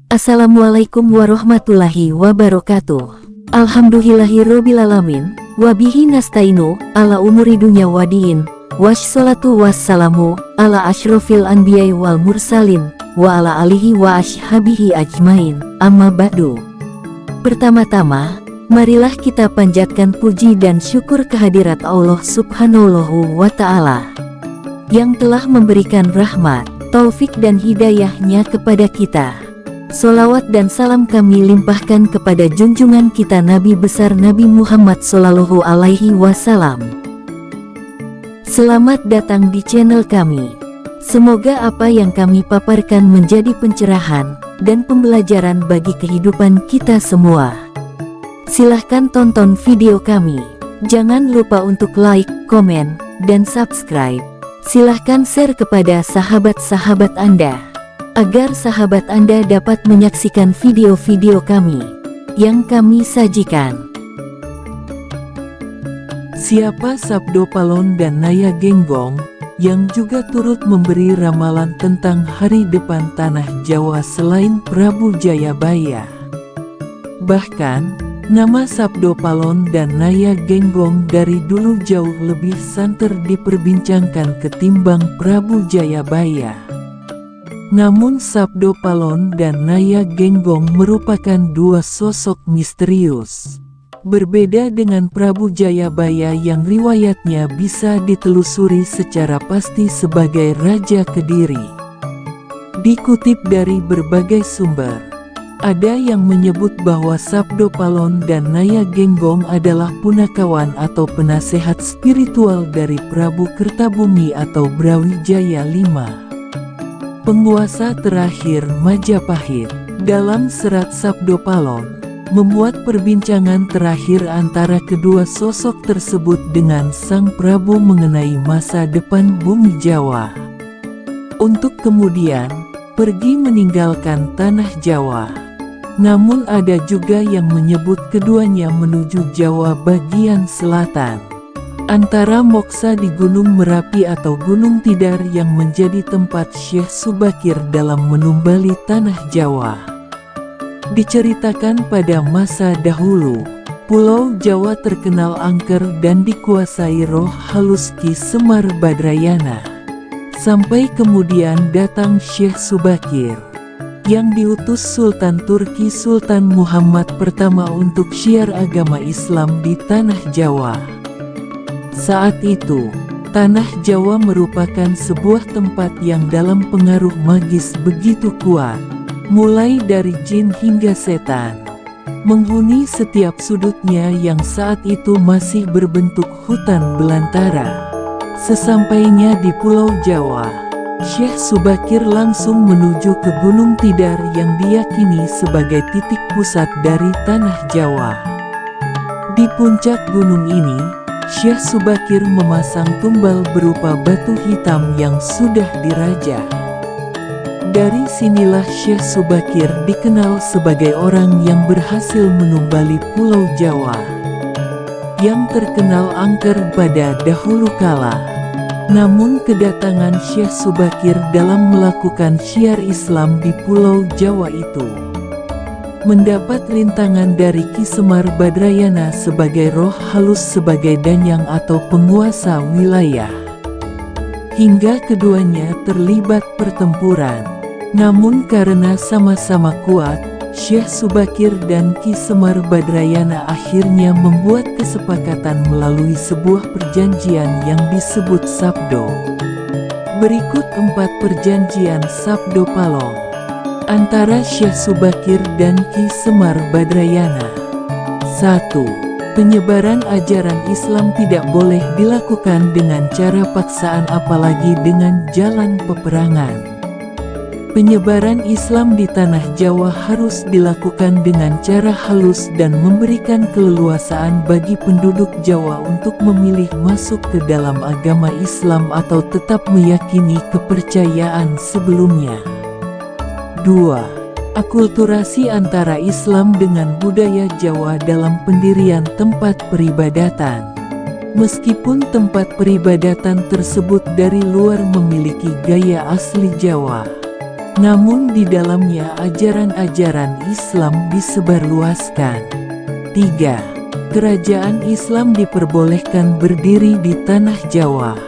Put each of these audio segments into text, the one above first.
Assalamualaikum warahmatullahi wabarakatuh. Alhamdulillahirobbilalamin. Wabihi nastainu ala umuri dunya wadiin. Wassalatu wassalamu ala asyrofil anbiya'i wal mursalin wa ala alihi wa ashabihi ajmain. Amma ba'du. Pertama-tama, marilah kita panjatkan puji dan syukur kehadirat Allah Subhanahu wa Ta'ala yang telah memberikan rahmat, taufik dan hidayahnya kepada kita. Sholawat dan salam kami limpahkan kepada junjungan kita Nabi besar Nabi Muhammad Sallallahu Alaihi Wasallam. Selamat datang di channel kami. Semoga apa yang kami paparkan menjadi pencerahan dan pembelajaran bagi kehidupan kita semua. Silahkan tonton video kami. Jangan lupa untuk like, komen, dan subscribe. Silahkan share kepada sahabat-sahabat Anda, agar sahabat Anda dapat menyaksikan video-video kami yang kami sajikan. Siapa Sabdo Palon dan Naya Genggong yang juga turut memberi ramalan tentang hari depan tanah Jawa selain Prabu Jayabaya? Bahkan, nama Sabdo Palon dan Naya Genggong dari dulu jauh lebih santer diperbincangkan ketimbang Prabu Jayabaya. Namun Sabdo Palon dan Naya Genggong merupakan dua sosok misterius. Berbeda dengan Prabu Jayabaya yang riwayatnya bisa ditelusuri secara pasti sebagai Raja Kediri. Dikutip dari berbagai sumber, ada yang menyebut bahwa Sabdo Palon dan Naya Genggong adalah punakawan atau penasehat spiritual dari Prabu Kertabumi atau Brawijaya V, penguasa terakhir Majapahit. Dalam serat Sabdo Palon, memuat perbincangan terakhir antara kedua sosok tersebut dengan Sang Prabu mengenai masa depan bumi Jawa, untuk kemudian pergi meninggalkan tanah Jawa. Namun ada juga yang menyebut keduanya menuju Jawa bagian selatan, antara Moksa di Gunung Merapi atau Gunung Tidar yang menjadi tempat Syekh Subakir dalam menumbali tanah Jawa. Diceritakan pada masa dahulu, Pulau Jawa terkenal angker dan dikuasai roh halus Ki Semar Badrayana. Sampai kemudian datang Syekh Subakir yang diutus Sultan Turki Sultan Muhammad pertama untuk syiar agama Islam di tanah Jawa. Saat itu, tanah Jawa merupakan sebuah tempat yang dalam pengaruh magis begitu kuat, mulai dari jin hingga setan, menghuni setiap sudutnya yang saat itu masih berbentuk hutan belantara. Sesampainya di Pulau Jawa, Syekh Subakir langsung menuju ke Gunung Tidar yang diyakini sebagai titik pusat dari tanah Jawa. Di puncak gunung ini, Syekh Subakir memasang tumbal berupa batu hitam yang sudah dirajah. Dari sinilah Syekh Subakir dikenal sebagai orang yang berhasil menumbali Pulau Jawa, yang terkenal angker pada dahulu kala. Namun kedatangan Syekh Subakir dalam melakukan syiar Islam di Pulau Jawa itu mendapat rintangan dari Ki Semar Badrayana sebagai roh halus sebagai danyang atau penguasa wilayah. Hingga keduanya terlibat pertempuran. Namun karena sama-sama kuat, Syekh Subakir dan Ki Semar Badrayana akhirnya membuat kesepakatan melalui sebuah perjanjian yang disebut Sabdo. Berikut 4 perjanjian Sabdo Palon antara Syekh Subakir dan Ki Semar Badrayana. 1. Penyebaran ajaran Islam tidak boleh dilakukan dengan cara paksaan apalagi dengan jalan peperangan. Penyebaran Islam di tanah Jawa harus dilakukan dengan cara halus dan memberikan keleluasaan bagi penduduk Jawa untuk memilih masuk ke dalam agama Islam atau tetap meyakini kepercayaan sebelumnya. 2. Akulturasi antara Islam dengan budaya Jawa dalam pendirian tempat peribadatan. Meskipun tempat peribadatan tersebut dari luar memiliki gaya asli Jawa, namun di dalamnya ajaran-ajaran Islam disebarluaskan. 3. Kerajaan Islam diperbolehkan berdiri di tanah Jawa.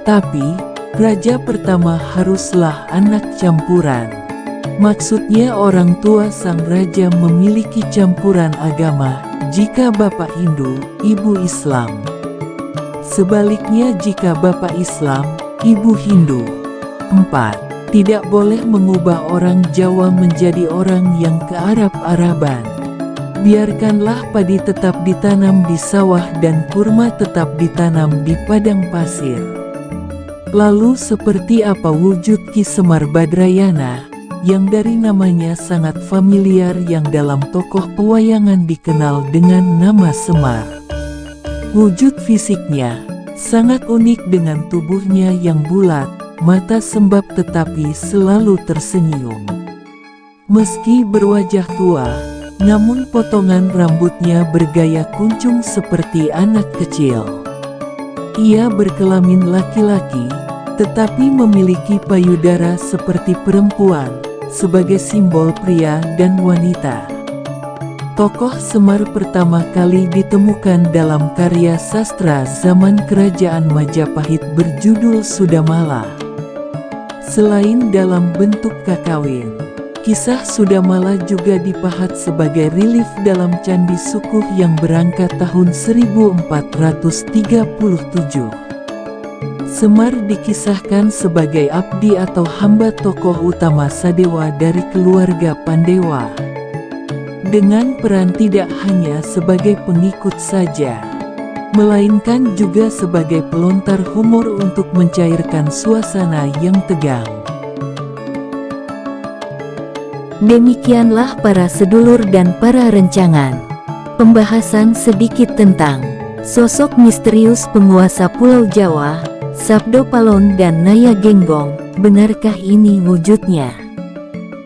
Tapi, raja pertama haruslah anak campuran. Maksudnya orang tua sang raja memiliki campuran agama, jika bapak Hindu, ibu Islam. Sebaliknya jika bapak Islam, ibu Hindu. 4. Tidak boleh mengubah orang Jawa menjadi orang yang ke-Arab-Araban. Biarkanlah padi tetap ditanam di sawah dan kurma tetap ditanam di padang pasir. Lalu seperti apa wujud Ki Semar Badrayana, yang dari namanya sangat familiar yang dalam tokoh pewayangan dikenal dengan nama Semar. Wujud fisiknya sangat unik dengan tubuhnya yang bulat, mata sembab tetapi selalu tersenyum. Meski berwajah tua, namun potongan rambutnya bergaya kuncung seperti anak kecil. Ia berkelamin laki-laki, tetapi memiliki payudara seperti perempuan, sebagai simbol pria dan wanita. Tokoh Semar pertama kali ditemukan dalam karya sastra zaman Kerajaan Majapahit berjudul Sudamala. Selain dalam bentuk kakawin, kisah Sudamala juga dipahat sebagai relief dalam Candi Sukuh yang berangkat tahun 1437. Semar dikisahkan sebagai abdi atau hamba tokoh utama Sadewa dari keluarga Pandewa. Dengan peran tidak hanya sebagai pengikut saja, melainkan juga sebagai pelontar humor untuk mencairkan suasana yang tegang. Demikianlah para sedulur dan para rencangan. Pembahasan sedikit tentang sosok misterius penguasa Pulau Jawa, Sabdo Palon dan Naya Genggong. Benarkah ini wujudnya?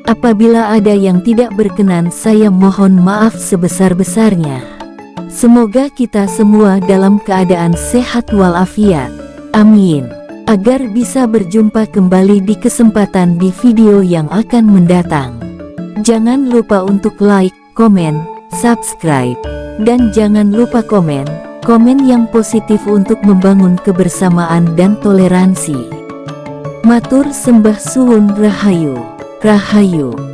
Apabila ada yang tidak berkenan, saya mohon maaf sebesar-besarnya. Semoga kita semua dalam keadaan sehat walafiat. Amin. Agar bisa berjumpa kembali di kesempatan di video yang akan mendatang. Jangan lupa untuk like, komen, subscribe. Dan jangan lupa komen yang positif untuk membangun kebersamaan dan toleransi. Matur sembah suwun rahayu. Rahayu.